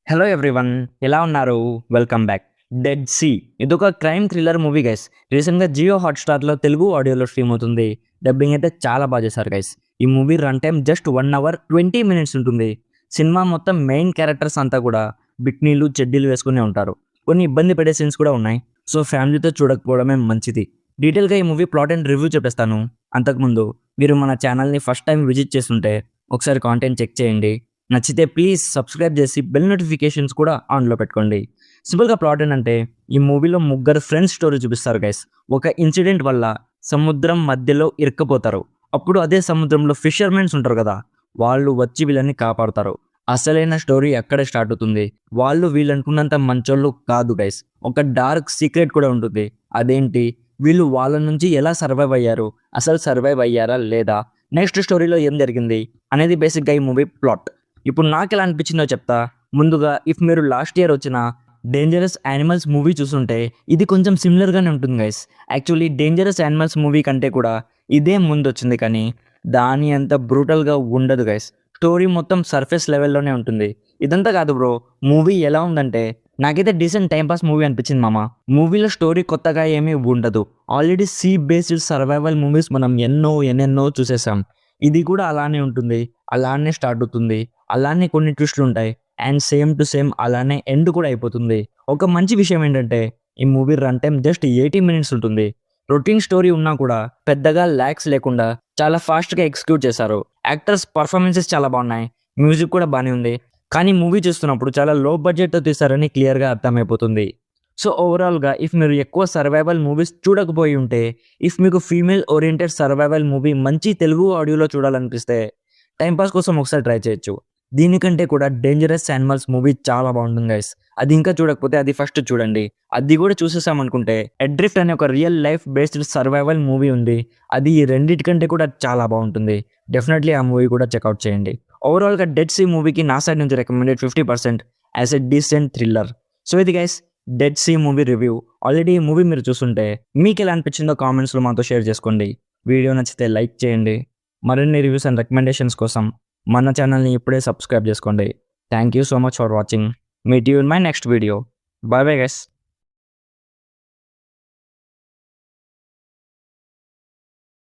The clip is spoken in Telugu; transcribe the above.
హలో ఎవ్రీవన్, ఎలా ఉన్నారు? Welcome back. డెడ్ సీ ఇదొక క్రైమ్ థ్రిల్లర్ మూవీ గైస్. రీసెంట్గా జియో హాట్‌స్టార్‌లో తెలుగు ఆడియోలో స్ట్రీమ్ అవుతుంది. డబ్బింగ్ అయితే చాలా బాగా చేశారు గైస్. ఈ movie run time just 1 hour 20 minutes ఉంటుంది. సినిమా మొత్తం మెయిన్ క్యారెక్టర్స్ అంతా కూడా బిక్నీలు, చెడ్డీలు వేసుకునే ఉంటారు. కొన్ని ఇబ్బంది పడే సీన్స్ కూడా ఉన్నాయి. సో ఫ్యామిలీతో చూడకపోవడమే మంచిది. డీటెయిల్గా ఈ మూవీ ప్లాట్ అండ్ రివ్యూ చెప్పేస్తాను. అంతకుముందు మీరు మన ఛానల్ని ఫస్ట్ టైం విజిట్ చేస్తుంటే ఒకసారి కాంటెంట్ చెక్ చేయండి. నచ్చితే ప్లీజ్ సబ్స్క్రైబ్ చేసి బెల్ నోటిఫికేషన్స్ కూడా ఆన్లో పెట్టుకోండి. సింపుల్గా ప్లాట్ ఏంటంటే, ఈ మూవీలో ముగ్గురు ఫ్రెండ్స్ స్టోరీ చూపిస్తారు గైస్. ఒక ఇన్సిడెంట్ వల్ల సముద్రం మధ్యలో ఇరుక్కుపోతారు. అప్పుడు అదే సముద్రంలో ఫిషర్మెన్స్ ఉంటారు కదా, వాళ్ళు వచ్చి వీళ్ళని కాపాడుతారు. అసలైన స్టోరీ ఎక్కడ స్టార్ట్ అవుతుంది. వాళ్ళు వీళ్ళనుకున్నంత మంచోళ్ళు కాదు గైస్. ఒక డార్క్ సీక్రెట్ కూడా ఉంటుంది. అదేంటి, వీళ్ళు వాళ్ళ నుంచి ఎలా సర్వైవ్ అయ్యారు, అసలు సర్వైవ్ అయ్యారా లేదా, నెక్స్ట్ స్టోరీలో ఏం జరిగింది అనేది బేసిక్గా ఈ మూవీ ప్లాట్. ఇప్పుడు నాకు ఎలా అనిపించిందో చెప్తా. ముందుగా, ఇఫ్ మీరు లాస్ట్ ఇయర్ వచ్చిన డేంజరస్ యానిమల్స్ మూవీ చూస్తుంటే ఇది కొంచెం సిమిలర్గానే ఉంటుంది guys. Actually dangerous animals movie కంటే కూడా ఇదే ముందు వచ్చింది, కానీ దాని అంత బ్రూటల్గా ఉండదు గైస్. స్టోరీ మొత్తం సర్ఫేస్ లెవెల్లోనే ఉంటుంది. ఇదంతా కాదు బ్రో, మూవీ ఎలా ఉందంటే నాకైతే డీసెంట్ టైంపాస్ మూవీ అనిపించింది మామ. మూవీలో స్టోరీ కొత్తగా ఏమీ ఉండదు. Already sea based survival movies మనం ఎన్నెన్నో చూసేసాం. ఇది కూడా అలానే ఉంటుంది, అలానే స్టార్ట్ అవుతుంది, అలానే కొన్ని ట్విస్టులు ఉంటాయి, అండ్ సేమ్ టు సేమ్ అలానే ఎండ్ కూడా అయిపోతుంది. ఒక మంచి విషయం ఏంటంటే, ఈ movie run time just 80 minutes ఉంటుంది. రొటీన్ స్టోరీ ఉన్నా కూడా పెద్దగా ల్యాక్స్ లేకుండా చాలా ఫాస్ట్గా ఎగ్జిక్యూట్ చేశారు. యాక్టర్స్ పర్ఫార్మెన్సెస్ చాలా బాగున్నాయి, మ్యూజిక్ కూడా బాగానే ఉంది. కానీ మూవీ చూస్తున్నప్పుడు చాలా లో బడ్జెట్తో తీశారని క్లియర్గా అర్థమైపోతుంది. సో ఓవరాల్గా, ఇఫ్ మీరు ఎక్కువ సర్వైవల్ మూవీస్ చూడకపోయి ఉంటే, ఇఫ్ మీకు ఫీమేల్ ఓరియంటెడ్ సర్వైవల్ మూవీ మంచి తెలుగు ఆడియోలో చూడాలనిపిస్తే టైంపాస్ కోసం ఒకసారి ట్రై చేయొచ్చు. దీనికంటే కూడా డేంజరస్ యానిమల్స్ మూవీ చాలా బాగుంటుంది గైస్. అది ఇంకా చూడకపోతే అది ఫస్ట్ చూడండి. అది కూడా చూసేసామనుకుంటే అడ్రిఫ్ట్ అనే ఒక real life based survival movie ఉంది. అది ఈ రెండింటికంటే కూడా చాలా బాగుంటుంది. డెఫినెట్లీ ఆ మూవీ కూడా చెక్అవుట్ చేయండి. ఓవరాల్గా డెడ్ సీ మూవీకి నా సైడ్ నుంచి recommended 50% as a decent thriller. So ఇది guys, dead sea movie review. Already ఈ మూవీ మీరు చూస్తుంటే మీకు ఎలా అనిపించిందో కామెంట్స్లో మాతో షేర్ చేసుకోండి. వీడియో నచ్చితే లైక్ చేయండి. మరిన్ని రివ్యూస్ అండ్ రికమెండేషన్స్ కోసం మన ఛానల్ని ఇప్పుడే సబ్స్క్రైబ్ చేసుకోండి. Thank you so much for watching. Meet you in my next video. Bye bye guys.